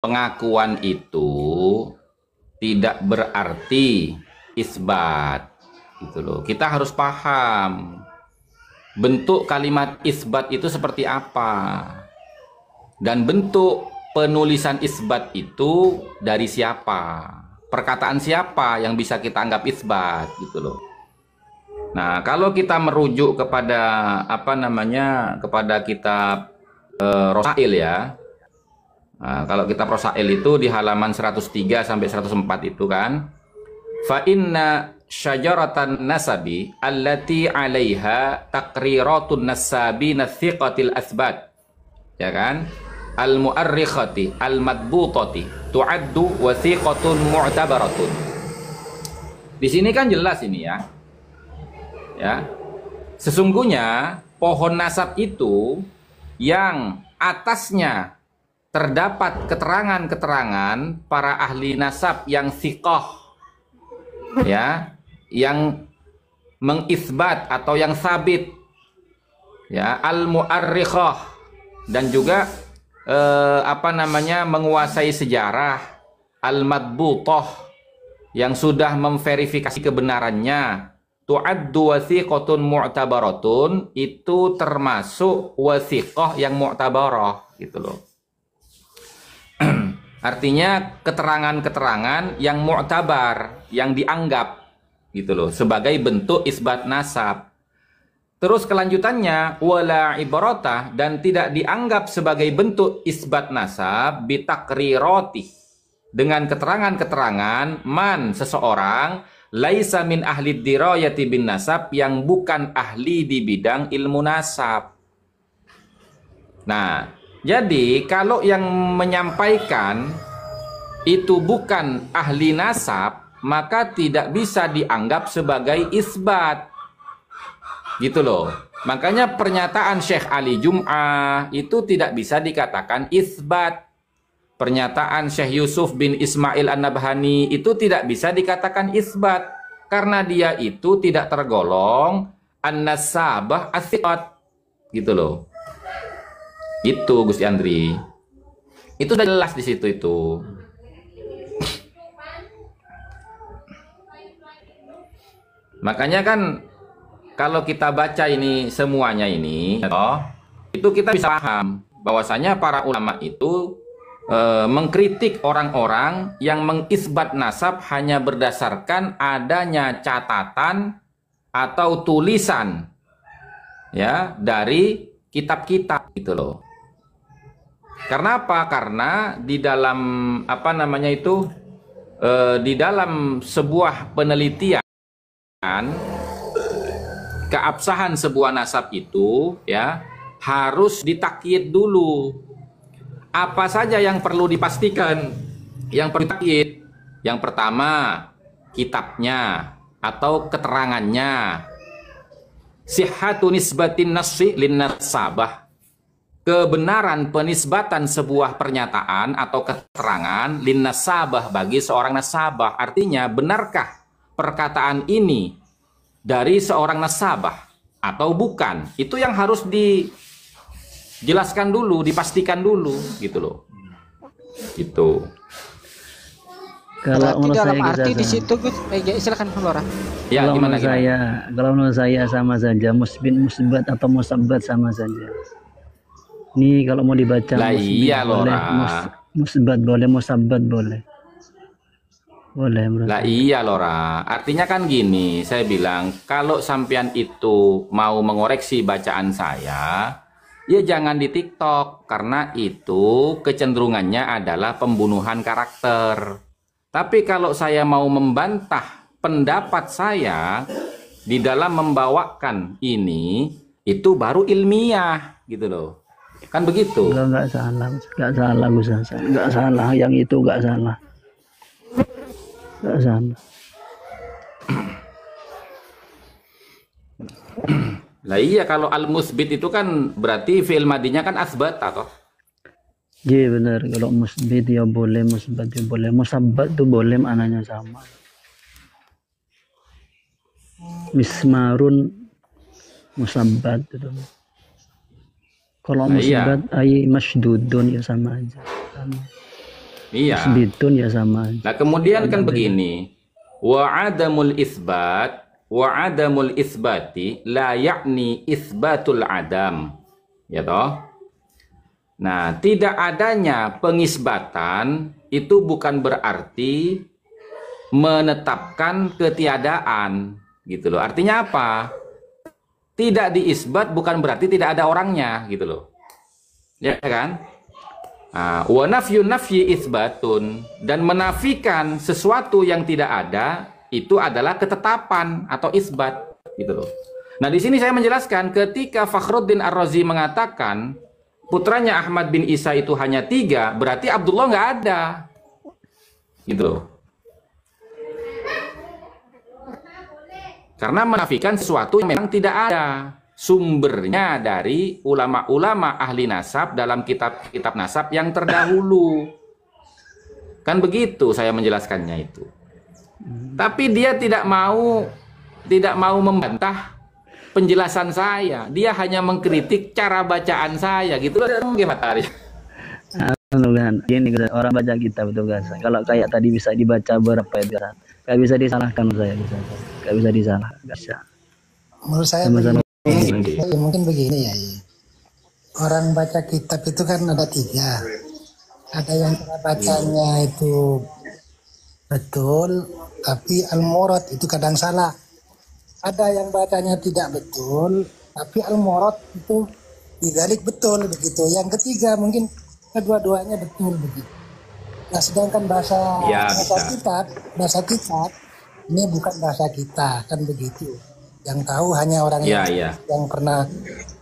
pengakuan itu tidak berarti isbat, gitu loh. Kita harus paham bentuk kalimat isbat itu seperti apa, dan bentuk penulisan isbat itu dari siapa, perkataan siapa yang bisa kita anggap isbat, gitu loh. Nah, kalau kita merujuk kepada kepada kitab Rosail ya. Nah, kalau kitab Rosail itu di halaman 103 sampai 104 itu kan, fa inna syajaratan nasabi allati 'alaiha taqriratun nasabina thiqatil asbat, ya kan, al mu'arrikhati al madbutati tu'addu wathiqatun mu'tabaratun. Di sini kan jelas ini ya. Ya. Sesungguhnya pohon nasab itu yang atasnya terdapat keterangan-keterangan para ahli nasab yang thiqah, ya, yang mengisbat atau yang sabit, ya, al-mu'arrikhah, dan juga menguasai sejarah, al-madbutah, yang sudah memverifikasi kebenarannya, tu'addu wathiqatun mu'tabaratun, itu termasuk wathiqah yang mu'tabarah, gitu loh. Artinya keterangan-keterangan yang mu'tabar, yang dianggap, gitu loh, sebagai bentuk isbat nasab. Terus kelanjutannya, wala ibaratah, dan tidak dianggap sebagai bentuk isbat nasab bitakriroti, dengan keterangan-keterangan man, seseorang laisa min ahli dirayati bin nasab, yang bukan ahli di bidang ilmu nasab. Nah, jadi kalau yang menyampaikan itu bukan ahli nasab, maka tidak bisa dianggap sebagai isbat, gitu loh. Makanya pernyataan Syekh Ali Jum'ah itu tidak bisa dikatakan isbat. Pernyataan Syekh Yusuf bin Ismail An-Nabhani itu tidak bisa dikatakan isbat, karena dia itu tidak tergolong an-nasabah as-siqat, gitu loh. Itu Gus Andri. Itu udah jelas di situ itu. Makanya kan kalau kita baca ini semuanya ini, itu kita bisa paham bahwasanya para ulama itu mengkritik orang-orang yang mengisbat nasab hanya berdasarkan adanya catatan atau tulisan, ya, dari kitab-kitab, gitu loh. Karena apa? Karena di dalam di dalam sebuah penelitian, keabsahan sebuah nasab itu, ya, harus ditakyid dulu. Apa saja yang perlu dipastikan, yang perlu ditakyid? Yang pertama, kitabnya atau keterangannya. Sihhatu nisbatin nassi lin nasabah, kebenaran penisbatan sebuah pernyataan atau keterangan lin nasabah, bagi seorang nasabah. Artinya, benarkah perkataan ini dari seorang nasabah atau bukan? Itu yang harus dijelaskan dulu, dipastikan dulu, gitu loh. Gitu. Kalau menurut dalam saya arti di situ silakan Lora. Ya, kalau gimana, kalau menurut saya sama saja, musbat atau musabbat sama saja. Ini kalau mau dibaca lah, iya boleh, musbat boleh, musabbat boleh. Boleh, lah iya Lora. Artinya kan gini, saya bilang kalau sampean itu mau mengoreksi bacaan saya, ya jangan di TikTok, karena itu kecenderungannya adalah pembunuhan karakter. Tapi kalau saya mau membantah pendapat saya di dalam membawakan ini, itu baru ilmiah, gitu loh. Kan begitu? Enggak salah, Gus Hasan. Enggak salah, yang itu enggak salah. Enggak salah. Lah iya, kalau al-musbit itu kan berarti fi'il madinya kan asbat atau? Iya benar, kalau musbit ya boleh, musbat ya boleh, musabbat tuh boleh, maknanya sama. Mismarun musabbat itu. Kalau musabbat ay masydudun ya sama aja. Sama. Iya. Isbitun ya sama. Nah, kemudian kan begini. Wa adamul isbati la yakni isbatul adam. Ya toh? Nah, tidak adanya pengisbatan itu bukan berarti menetapkan ketiadaan, gitu loh. Artinya apa? Tidak diisbat bukan berarti tidak ada orangnya, gitu loh. Ya kan? Wa nafyu nafyi isbatun, dan menafikan sesuatu yang tidak ada itu adalah ketetapan atau isbat, gitu loh. Nah, di sini saya menjelaskan ketika Fakhruddin Ar-Razi mengatakan putranya Ahmad bin Isa itu hanya 3, berarti Abdullah nggak ada, gitu loh. Karena menafikan sesuatu yang memang tidak ada. Sumbernya dari ulama-ulama ahli nasab dalam kitab-kitab nasab yang terdahulu. Kan begitu saya menjelaskannya itu. Tapi dia tidak mau membantah penjelasan saya. Dia hanya mengkritik cara bacaan saya, gitu loh. Gimana? Ini orang baca kitab itu guys. Kalau kayak tadi bisa dibaca berapa ya? Gak bisa disalahkan saya, gak bisa disalahkan. Bisa. Menurut saya mungkin begini ya. Orang baca kitab itu kan ada 3. Ada yang cara bacanya itu betul, tapi al-murad itu kadang salah. Ada yang bacanya tidak betul, tapi al-murad itu dibalik betul begitu. Yang ketiga mungkin kedua-duanya betul begitu. Nah, sedangkan bahasa kitab ini bukan bahasa kita, kan begitu. Yang tahu hanya orang yang pernah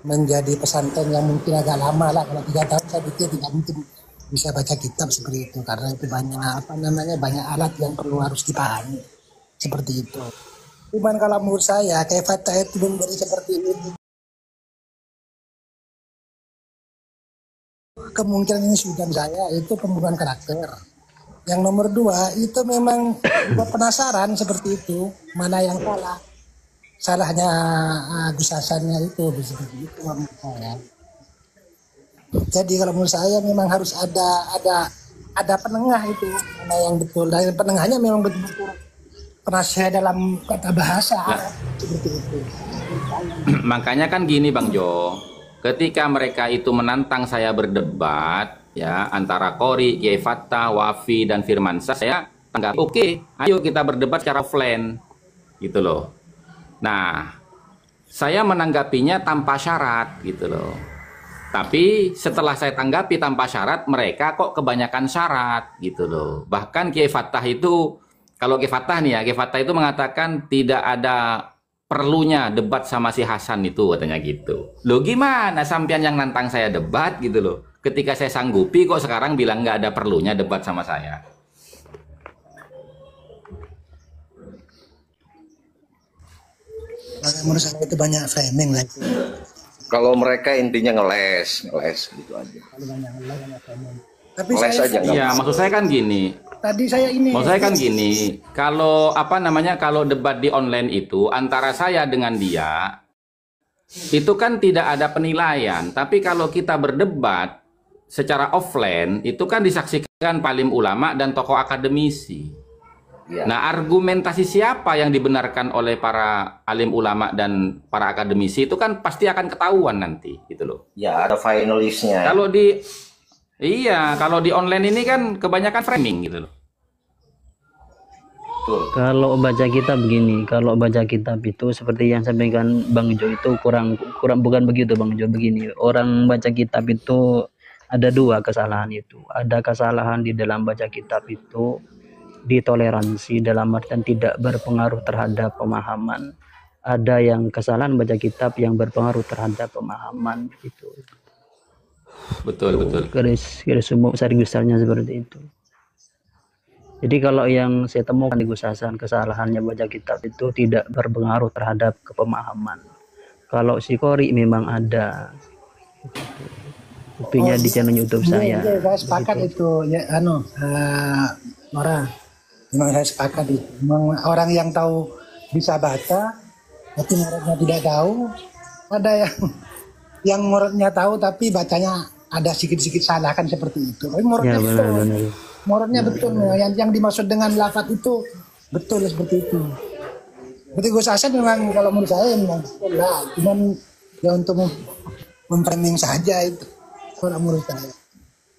menjadi pesantren yang mungkin agak lama lah. Kalau 3 tahun saya pikir tidak mungkin bisa baca kitab seperti itu, karena itu banyak alat yang perlu harus dipahami seperti itu. Cuman kalau menurut saya kayak Fatah itu belum dari seperti itu. Kemungkinan ini sudah saya itu pembunuhan karakter. Yang nomor 2 itu memang penasaran seperti itu, mana yang salah. Salahnya Gus Hasannya itu seperti itu menurut saya. Jadi kalau menurut saya memang harus ada penengah itu, mana yang betul. Dan penengahnya memang betul-betul penasihat dalam kata bahasa seperti itu. Makanya kan gini Bang Jo. Ketika mereka itu menantang saya berdebat ya antara Qori, Kiai Fattah, Wafi dan Firmansyah, saya tanggap oke, ayo kita berdebat secara offline gitu loh. Nah, saya menanggapinya tanpa syarat gitu loh. Tapi setelah saya tanggapi tanpa syarat, mereka kok kebanyakan syarat gitu loh. Bahkan Kiai Fattah itu, kalau Kiai Fattah nih ya, Kiai Fattah itu mengatakan tidak ada perlunya debat sama si Hasan itu, katanya gitu. Loh gimana sampean yang nantang saya debat gitu loh. Ketika saya sanggupi kok sekarang bilang nggak ada perlunya debat sama saya. Menurut saya itu banyak framing lah itu. Kalau mereka intinya ngeles gitu aja. Tapi Ngeles saya, aja. Iya, maksud saya kan gini. tadi saya ini. Maksud saya kan gini, kalau kalau debat di online itu antara saya dengan dia itu kan tidak ada penilaian, tapi kalau kita berdebat secara offline itu kan disaksikan palim ulama dan tokoh akademisi. Ya. Nah, argumentasi siapa yang dibenarkan oleh para alim ulama dan para akademisi itu kan pasti akan ketahuan nanti gitu loh. Ya, ada finalisnya. Kalau di online ini kan kebanyakan framing gitu loh. Betul. Kalau baca kitab begini, kalau baca kitab itu seperti yang sampaikan Bang Jo itu kurang bukan begitu Bang Jo, begini. Orang baca kitab itu ada 2 kesalahan itu. Ada kesalahan di dalam baca kitab itu ditoleransi dalam artian tidak berpengaruh terhadap pemahaman. Ada yang kesalahan baca kitab yang berpengaruh terhadap pemahaman gitu. Betul. Garis umum besarnya seperti itu. Jadi kalau yang saya temukan di Gus Hasan, kesalahannya baca kitab itu tidak berpengaruh terhadap kepemahaman. Kalau si Qori memang ada buktinya di channel YouTube saya. Saya sepakat itu ya, Nora. Memang saya sepakat itu. Memang orang yang tahu bisa baca, tapi muridnya tidak tahu. Ada yang muridnya tahu tapi bacanya ada sedikit-sedikit salah kan seperti itu. Tapi muridnya Ya benar. Muradnya betul, yang dimaksud dengan lafaz itu betul seperti itu. Berarti Gus Hasan memang kalau menurut saya memang betul lah, cuman ya untuk memframing saja itu kalau menurut saya.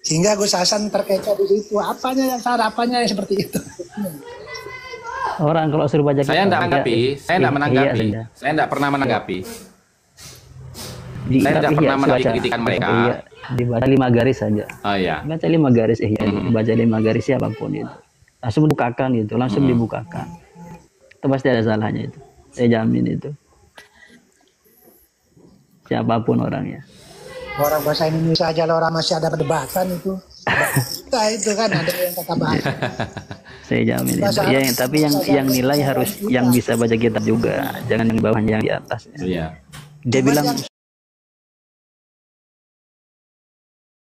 Sehingga Gus Hasan terkecoh di situ, apanya yang salah, apanya yang seperti itu. Orang kalau suruh baca Saya tidak menanggapi, saya tidak menanggapi, iya, saya tidak pernah menanggapi. Di- Saya tidak tapi pernah iya, menanggapi baca- kritikan mereka. Iya, dibaca 5 garis saja. Oh iya. Baca 5 garis, baca 5 garis siapapun itu. Langsung dibukakan gitu, langsung dibukakan. Itu pasti ada salahnya itu. Saya jamin itu. Siapapun orangnya. Orang bahasa Indonesia aja lah orang masih ada perdebatan itu. Kita itu kan ada yang kata bahasa. Saya jamin itu. Bahasa Ya, Arab- tapi yang nilai harus yang bisa baca kitab juga, jangan yang bawahnya, yang di atas. Iya. Dia Cuman bilang yang-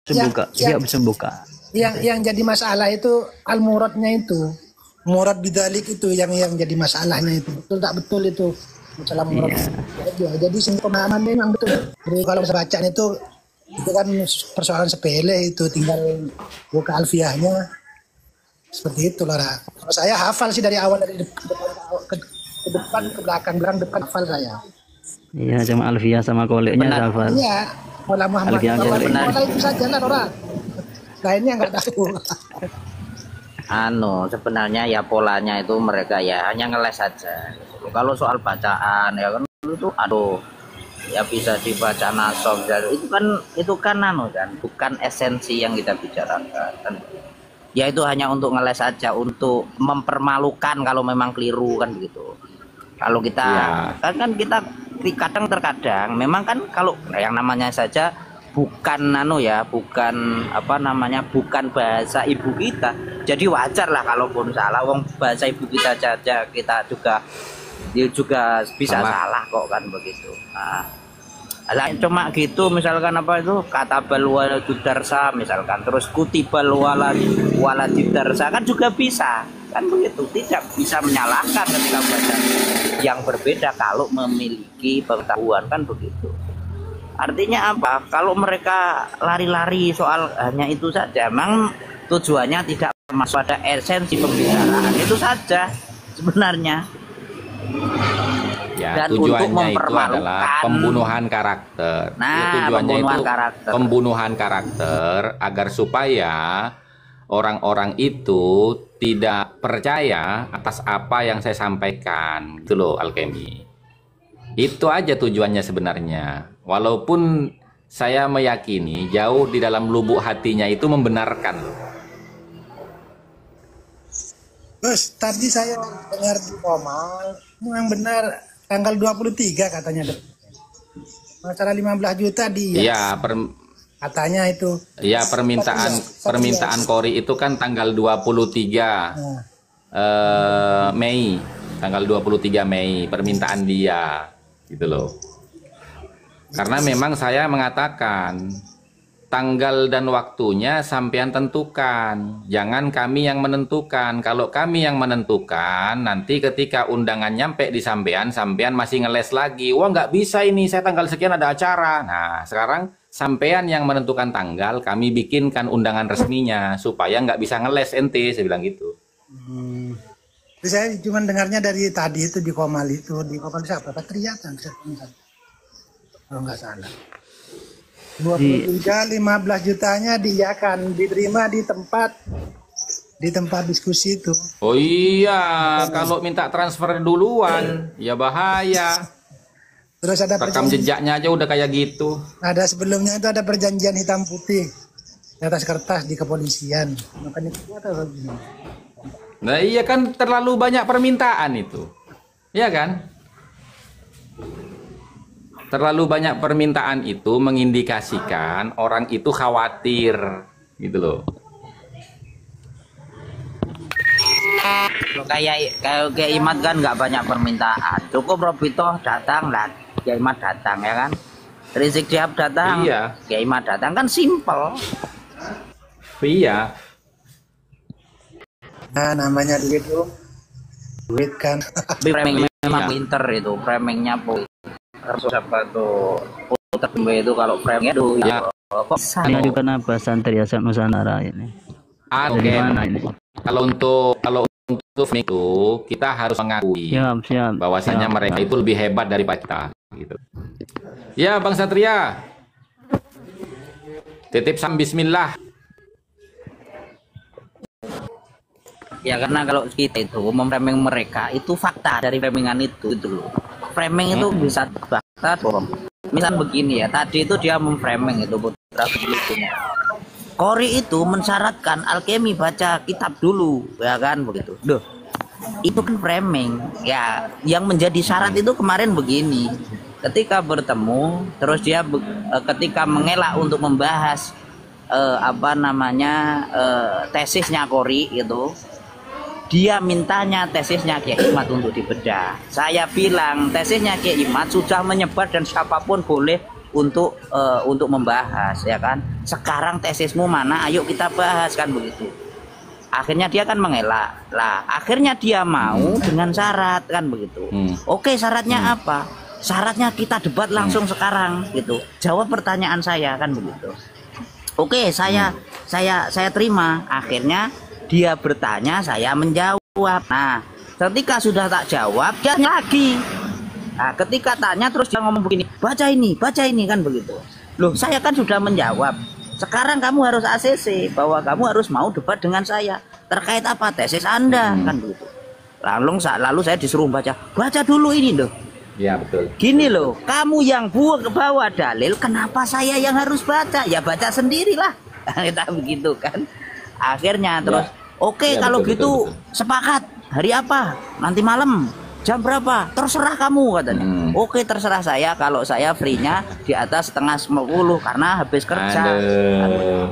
sembuka, dia sembuka. yang jadi masalah itu al-muradnya itu. Murad bidalik itu yang jadi masalahnya itu. Betul tak betul itu masalah murad. Ya, jadi semua pemahamannya memang betul. Jadi kalau bacaan itu kan persoalan sepele itu, tinggal buka alfiahnya. Seperti itu lah. Kalau saya hafal sih dari awal dari depan ke belakang depan hafal saya. Iya, cuma Alfia sama koleknya hafal. Iya, Maula Muhammad. Alfiah Maula itu saja lah orang. Lainnya nggak tahu. Sebenarnya ya polanya itu mereka ya hanya ngeles saja. Kalau soal bacaan ya kan itu ya bisa dibaca nasab, itu kan bukan esensi yang kita bicarakan kan. Ya itu hanya untuk ngeles saja, untuk mempermalukan kalau memang keliru kan begitu. Kalau kita kan kita terkadang memang kan kalau yang namanya saja bukan bukan bahasa ibu kita, jadi wajar lah kalaupun salah. Wong bahasa ibu kita saja kita juga bisa salah kok kan begitu. Nah, cuma gitu misalkan kata bal waladudarsa misalkan, terus kutibal waladudarsa kan juga bisa kan begitu, tidak bisa menyalahkan ketika baca yang berbeda kalau memiliki pengetahuan kan begitu. Artinya apa? Kalau mereka lari-lari soal hanya itu saja, memang tujuannya tidak masuk pada esensi pembicaraan itu saja sebenarnya. Ya, Dan untuk tujuannya itu adalah mempermalukan. pembunuhan karakter. Nah, Ya, tujuannya pembunuhan itu karakter. pembunuhan karakter agar supaya orang-orang itu tidak percaya atas apa yang saya sampaikan. Itu loh Alkemi. Itu aja tujuannya sebenarnya. Walaupun saya meyakini jauh di dalam lubuk hatinya itu membenarkan. Terus tadi saya dengar di Komal, memang benar tanggal 23 katanya. Masalah 15 juta dia. Iya, Katanya itu. iya permintaan Kori itu kan tanggal 23 Mei. Tanggal 23 Mei permintaan dia. Gitu loh. Karena memang saya mengatakan tanggal dan waktunya sampean tentukan, jangan kami yang menentukan. Kalau kami yang menentukan, nanti ketika undangan nyampe di sampean masih ngeles lagi. Wah nggak bisa ini, saya tanggal sekian ada acara. Nah sekarang sampean yang menentukan tanggal, kami bikinkan undangan resminya supaya nggak bisa ngeles ente, saya bilang gitu. Terus saya cuma dengarnya dari tadi itu di Komal siapa? Patria kan? Kalau nggak salah. 23 15 jutanya diiyakan, diterima di tempat diskusi itu. Oh iya, kalau minta transfer duluan, ya bahaya. Terus ada Rekam jejaknya aja udah kayak gitu. Ada sebelumnya itu ada perjanjian hitam putih di atas kertas di kepolisian. Makanya itu ada begini. Nah iya kan terlalu banyak permintaan itu. Iya kan? Terlalu banyak permintaan itu mengindikasikan orang itu khawatir gitu loh. Kayak Imat kan nggak banyak permintaan, cukup Robito datang lah, Kiai Imat datang ya kan, Rizik Syihab datang, Iya. Kiai Imat datang kan simple. Iya. Nah namanya duit kan. Framing memang Iya. pinter itu, framingnya terus apa tuh putar itu kalau framingnya tuh Ya. kok bisa Mengajukan apa santri Asal Nusantara ini? Dari Oke. mana ini? Kalau untuk itu kita harus mengakui Siap. bahwasanya Siap. mereka itu lebih hebat daripada kita gitu. Ya, Bang Satria. Titip sam bismillah. Ya karena kalau kita itu memframing mereka itu fakta dari framingan itu loh. Framing itu bisa fakta bohong. Misal begini ya, tadi itu dia memframing itu Putra Belitung. Kori itu mensyaratkan alkemi baca kitab dulu, ya kan begitu. Duh, itu kan framing. Ya, yang menjadi syarat itu kemarin begini. Ketika bertemu, terus dia ketika mengelak untuk membahas tesisnya Kori itu, dia mintanya tesisnya Kiai Imad untuk dibedah. Saya bilang tesisnya Kiai Imad sudah menyebar dan siapapun boleh untuk membahas, ya kan. Sekarang tesismu mana? Ayo kita bahas, kan begitu. Akhirnya dia kan mengelak. Lah, akhirnya dia mau dengan syarat, kan begitu. Oke, syaratnya apa? Syaratnya kita debat langsung sekarang gitu. Jawab pertanyaan saya, kan begitu. Oke, saya terima. Akhirnya dia bertanya, saya menjawab. Nah, ketika sudah tak jawab, dia lagi. Nah, ketika tanya terus dia ngomong begini, baca ini, kan begitu. Loh, saya kan sudah menjawab. Sekarang kamu harus ACC bahwa kamu harus mau debat dengan saya. Terkait apa? Tesis Anda, kan begitu. Lalu saya disuruh baca dulu ini loh. Ya, betul. Gini loh, kamu yang bawa dalil, kenapa saya yang harus baca? Ya baca sendirilah. Kita begitu kan. Akhirnya terus, oke, kalau betul, gitu betul. sepakat. Hari apa? Nanti malam. Jam berapa? Terserah kamu, katanya. Oke, terserah saya. Kalau saya free-nya di atas 9:30 karena habis kerja. Aduh.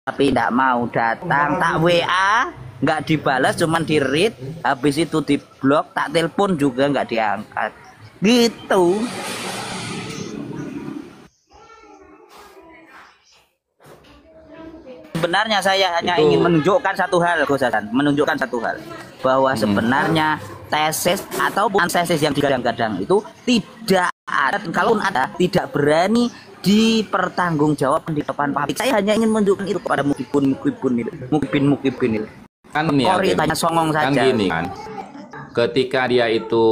Tapi tidak mau datang, tak WA, nggak dibalas, cuman di read, habis itu di blok, tak telepon juga nggak diangkat. Gitu. Sebenarnya saya hanya ingin menunjukkan satu hal, Gus Hasan, bahwa sebenarnya tesis ataupun tesis yang digadang-gadang itu tidak ada, kalaupun ada, tidak berani dipertanggungjawabkan di depan publik. Saya hanya ingin menunjukkan itu kepada mukibin itu. Kan ini Kori tanya songong kan saja. gini kan. Ketika dia itu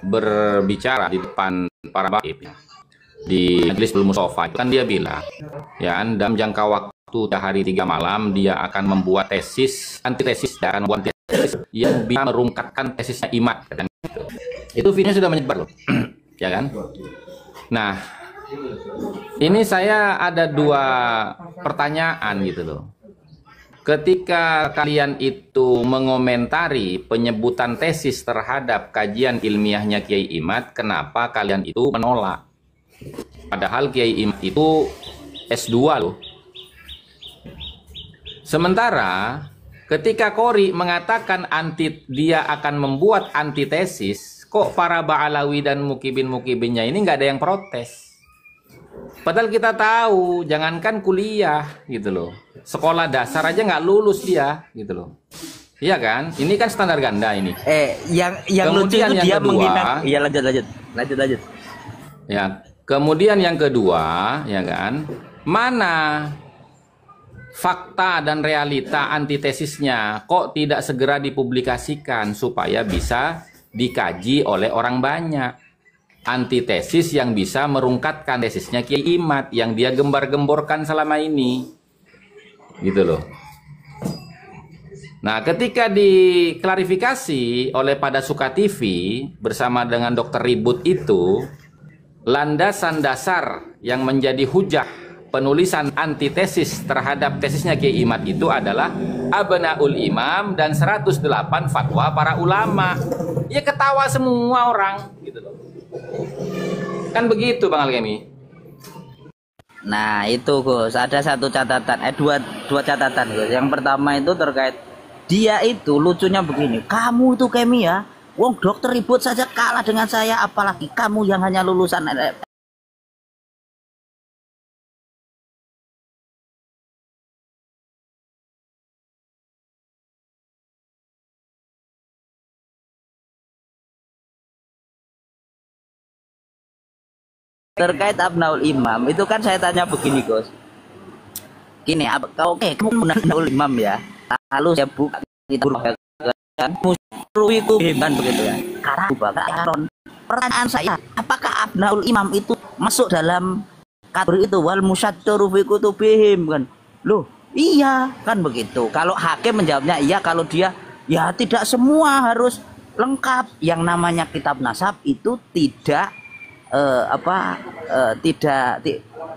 berbicara di depan para baib di Majelis Mustofa, kan dia bilang, ya, dalam jangka waktu 3 hari 3 malam dia akan membuat tesis, antitesis, dan membuat tesis yang bisa merungkatkan tesisnya Imad. Kan? Itu videonya sudah menyebar loh, ya kan? Nah, ini saya ada 2 pertanyaan gitu loh. Ketika kalian itu mengomentari penyebutan tesis terhadap kajian ilmiahnya Kiai Imad, kenapa kalian itu menolak? Padahal Kiai Imad itu S2 loh. Sementara ketika Kori mengatakan dia akan membuat antitesis, kok para Ba'alawi dan mukibinnya ini nggak ada yang protes. Padahal kita tahu, jangankan kuliah gitu loh, sekolah dasar aja nggak lulus dia gitu loh. Iya kan? Ini kan standar ganda ini. Yang lucu itu dia menghina. Iya, lanjut. Ya, kemudian yang kedua, ya kan? Mana fakta dan realita antitesisnya kok tidak segera dipublikasikan supaya bisa dikaji oleh orang banyak? Antitesis yang bisa merungkatkan tesisnya Kiai Imad yang dia gembar-gemborkan selama ini, gitu loh. Nah, ketika diklarifikasi oleh Pada Suka TV bersama dengan Dokter Ribut itu, landasan dasar yang menjadi hujah penulisan antitesis terhadap tesisnya Kiai Imad itu adalah Abnaul Imam dan 108 fatwa para ulama. Ya ketawa semua orang, gitu loh. Kan begitu Bang Alkemi. Nah itu Gus, ada satu catatan, dua catatan Gus. Yang pertama itu terkait dia itu lucunya begini, kamu itu Kemi ya, wong Dokter Ribut saja kalah dengan saya, apalagi kamu yang hanya lulusan terkait Abnaul Imam itu kan saya tanya begini Gus, gini, oke, kamu mengenal imam ya. Lalu saya buka kitab kan Musyaru itu kan begitu ya. Karena Abu Bakar Aaron. Pertanyaan saya, apakah Abnaul Imam itu masuk dalam kategori itu wal musyaddaru fi kutubihim kan? Loh, iya kan begitu. Kalau hakim menjawabnya iya, kalau dia ya tidak semua harus lengkap. Yang namanya kitab nasab itu tidak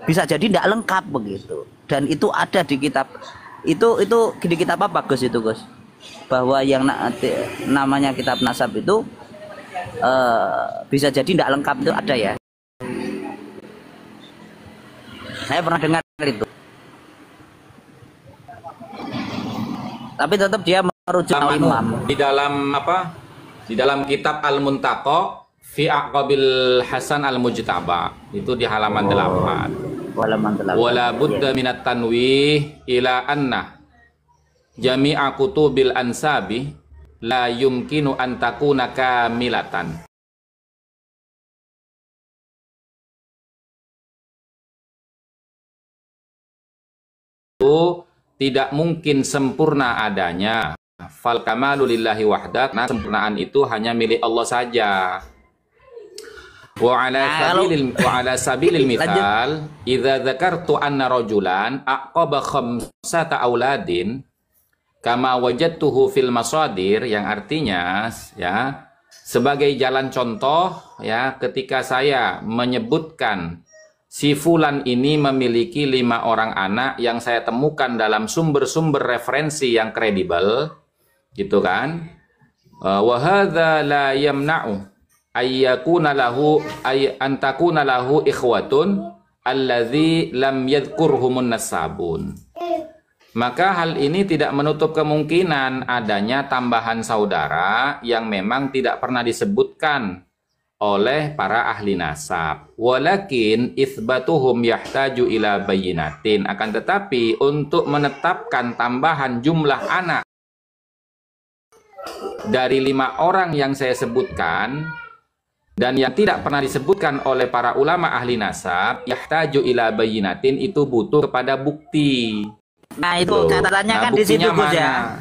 bisa jadi tidak lengkap begitu. Dan itu ada di kitab itu di kitab apa Gus itu Gus? Bahwa yang namanya kitab nasab itu bisa jadi tidak lengkap itu ada ya. Saya pernah dengar itu. Tapi tetap dia merujuk imam. Di dalam apa? Di dalam kitab Al-Muntaqa fi Aqabil Hasan Al-Mujtaba. Itu di halaman 8. Halaman 8. Wala budda minat tanwih ila anna jami'a kutubil ansabi la yumkinu an takuna kamilatan. Itu tidak mungkin sempurna adanya. Fal kamalu lillahi wahdah. Nah, sempurnaan itu hanya milik Allah saja. Wa ala sabilil mithal idza dzakartu anna rajulan aqaba khamsata auladin kama wajadtuhu fil masadir, yang artinya ya sebagai jalan contoh ya, ketika saya menyebutkan si fulan ini memiliki 5 orang anak yang saya temukan dalam sumber-sumber referensi yang kredibel gitu kan, wa hadza la yamna'u ayyakuna lahu antakuna lahu ikhwatun alladzi lam yadhkurhumun nasabun. Maka hal ini tidak menutup kemungkinan adanya tambahan saudara yang memang tidak pernah disebutkan oleh para ahli nasab. Walakin itsbatuhum yahtaju ila bayyinatin. Akan tetapi untuk menetapkan tambahan jumlah anak dari 5 orang yang saya sebutkan dan yang tidak pernah disebutkan oleh para ulama ahli nasab, yahtaju ila bayyinatin, itu butuh kepada bukti. Nah itu catatannya kan di situ Gus ya.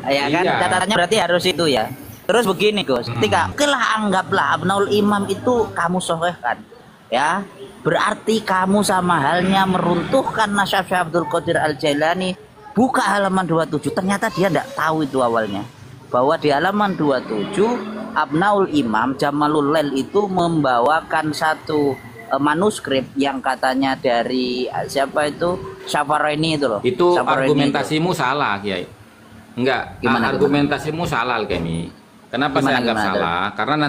Ya kan, iya. catatannya berarti harus itu ya. Terus begini Gus, ketika kelah anggaplah Abnaul Imam itu kamu sohehkan ya, berarti kamu sama halnya meruntuhkan nasab Syekh Abdul Qadir Al-Jailani. Buka halaman 27, ternyata dia tidak tahu itu awalnya, bahwa di halaman 27 Abnaul Imam Jamalul Lail itu membawakan satu manuskrip yang katanya dari siapa itu, Syafaraini itu loh. Itu Syafaraini argumentasimu itu salah, Kiai. Enggak, argumentasimu salah, Alkemi. Kenapa saya anggap salah? Karena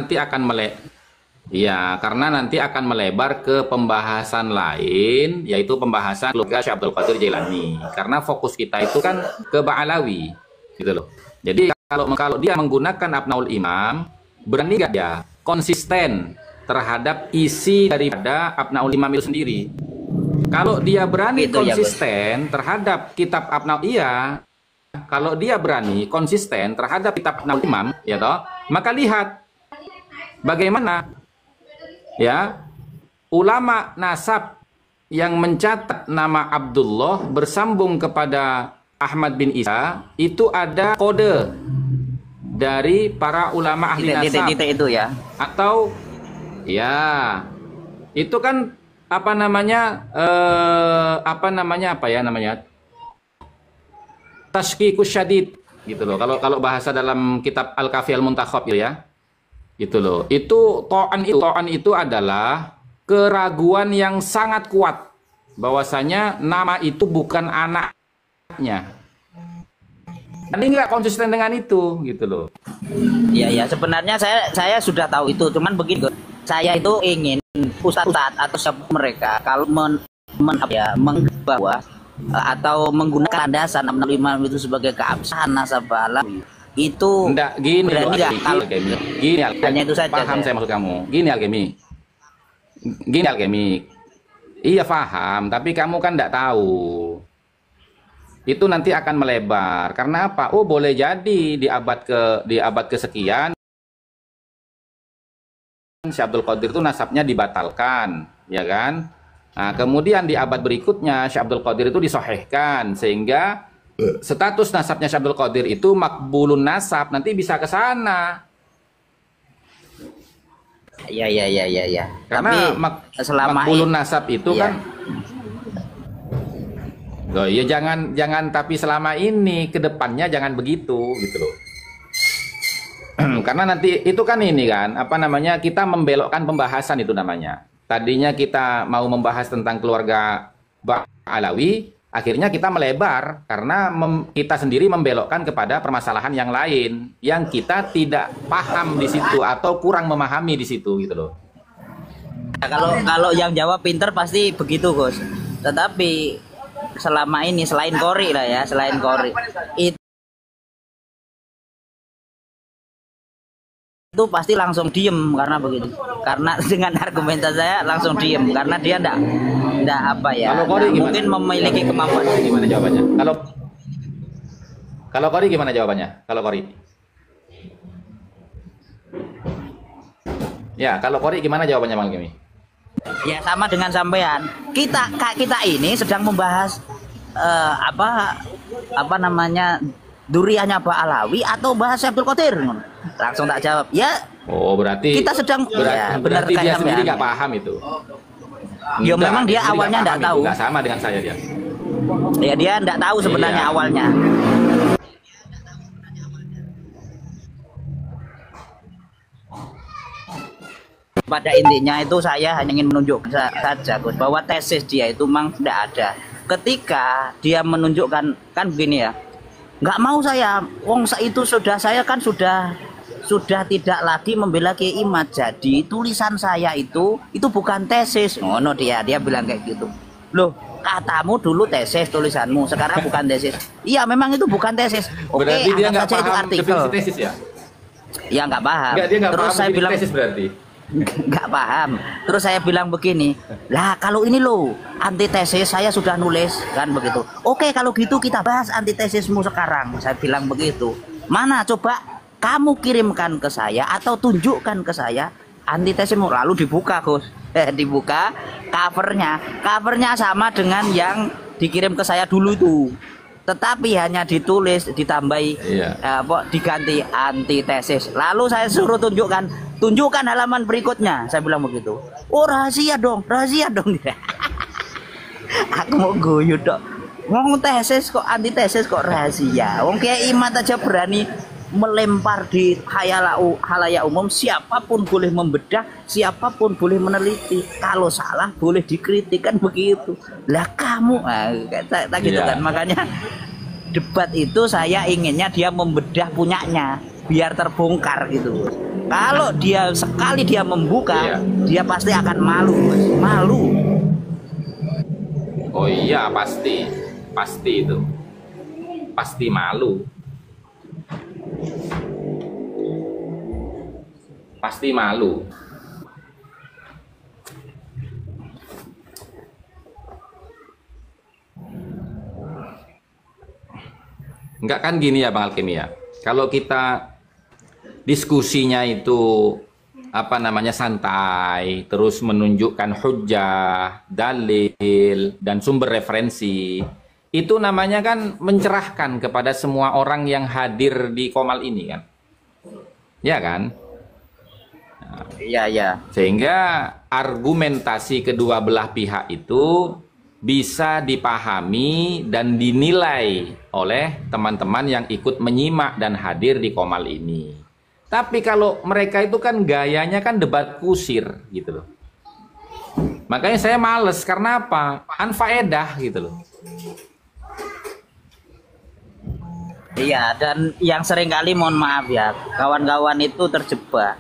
nanti akan melebar ke pembahasan lain, yaitu pembahasan keluarga Syekh Abdul Qadir Jailani. Karena fokus kita itu kan ke Ba'alawi, gitu loh. Jadi kalau dia menggunakan Abnaul Imam, berani nggak dia konsisten terhadap isi daripada Abnaul Imam itu sendiri? Kalau dia berani itu konsisten terhadap kitab kalau dia berani konsisten terhadap kitab Abnaul Imam, ya toh, maka lihat bagaimana ya ulama nasab yang mencatat nama Abdullah bersambung kepada Ahmad bin Isa, itu ada kode dari para ulama ahli nasab. Itu ya. Atau ya itu kan apa namanya tashkikus syadid gitu loh. Kalau bahasa dalam kitab Al-Kafi Al-Muntakhab ya. Gitu loh. Itu ta'an itu adalah keraguan yang sangat kuat bahwasanya nama itu bukan anaknya. Ini nggak konsisten dengan itu gitu loh. Iya, sebenarnya saya sudah tahu itu, cuman begini, saya itu ingin ustadz atau siapa mereka kalau mengbawa atau menggunakan landasan Abnaul Imam itu sebagai keabsahan nasab Alawi itu enggak gini loh, gini hanya itu saja. Paham saya maksud kamu. Gini Alkemi. Iya paham, tapi kamu kan enggak tahu. Itu nanti akan melebar. Karena apa? Oh, boleh jadi di abad kesekian Syekh Abdul Qadir itu nasabnya dibatalkan, ya kan? Nah, kemudian di abad berikutnya Syekh Abdul Qadir itu disahihkan sehingga status nasabnya Syekh Abdul Qadir itu makbulun nasab, nanti bisa ke sana. Ya. Karena Tapi selama makbulun nasab itu iya. kan loh, ya jangan tapi selama ini ke depannya jangan begitu gitu loh. Karena nanti itu kan ini kan apa namanya, kita membelokkan pembahasan itu namanya. Tadinya kita mau membahas tentang keluarga Alawi, akhirnya kita melebar karena kita sendiri membelokkan kepada permasalahan yang lain yang kita tidak paham di situ atau kurang memahami di situ gitu loh. Ya, kalau yang jawab pinter pasti begitu, Gus. Tetapi selama ini selain Kori lah ya, selain Kori itu pasti langsung diem karena begitu. Karena dengan argumentasi saya langsung diem karena dia ndak apa ya. Kalau Kori mungkin memiliki kemampuan. Gimana jawabannya? Kalau Kori gimana jawabannya? Kalau Kori? Ya, kalau Kori gimana jawabannya Bang Kimi? Ya sama dengan sampean. Kita ini sedang membahas apa namanya, duriannya Pak Alawi atau bahas Abdul Qadir. Langsung tak jawab. Ya. Oh, berarti kita sedang berarti dia sendiri nggak paham itu. Ya memang dia awalnya nggak tahu. Nggak sama dengan saya dia. Ya dia nggak tahu sebenarnya awalnya. Pada intinya itu saya hanya ingin menunjukkan saja, Gus, bahwa tesis dia itu memang tidak ada. Ketika dia menunjukkan kan begini ya, nggak mau saya, wong itu saya kan sudah tidak lagi membela Kiai Imad. Jadi tulisan saya itu bukan tesis. Oh no, dia bilang kayak gitu. Loh, katamu dulu tesis tulisanmu, sekarang bukan tesis. Iya, memang itu bukan tesis. Oke, berarti dia nggak saja itu paham artikel. definisi tesis ya? Ya nggak paham. Dia nggak Terus paham saya bilang tesis berarti. nggak paham. Terus saya bilang begini, lah kalau ini loh antitesis saya sudah nulis kan begitu. Oke, kalau gitu kita bahas antitesismu sekarang. Saya bilang begitu. Mana coba kamu kirimkan ke saya atau tunjukkan ke saya antitesismu. Lalu dibuka, Gus. Dibuka covernya sama dengan yang dikirim ke saya dulu itu. Tetapi hanya ditulis ditambahi diganti antitesis. Lalu saya suruh tunjukkan halaman berikutnya. Saya bilang begitu. Oh, rahasia dong. Aku mau guyu dok. Ngomong tesis kok antitesis kok rahasia. Wong Kiai Imad aja berani melempar di khalayak umum, siapapun boleh membedah, siapapun boleh meneliti, kalau salah boleh dikritik kan begitu. Lah kamu tak gitu kan. Makanya debat itu saya inginnya dia membedah punyanya biar terbongkar gitu. Kalau dia sekali dia membuka, dia pasti akan malu. Oh iya, pasti itu, pasti malu. Pasti malu. Enggak kan gini ya Bang Alkemi ya. Kalau kita diskusinya itu apa namanya santai, terus menunjukkan hujjah, dalil dan sumber referensi, itu namanya kan mencerahkan kepada semua orang yang hadir di Qomal ini kan. Ya kan? Iya. Sehingga argumentasi kedua belah pihak itu bisa dipahami dan dinilai oleh teman-teman yang ikut menyimak dan hadir di Qomal ini. Tapi kalau mereka itu kan gayanya kan debat kusir gitu loh. Makanya saya males, karena apa? Anfaedah gitu loh. Iya, dan yang sering kali mohon maaf ya, kawan-kawan itu terjebak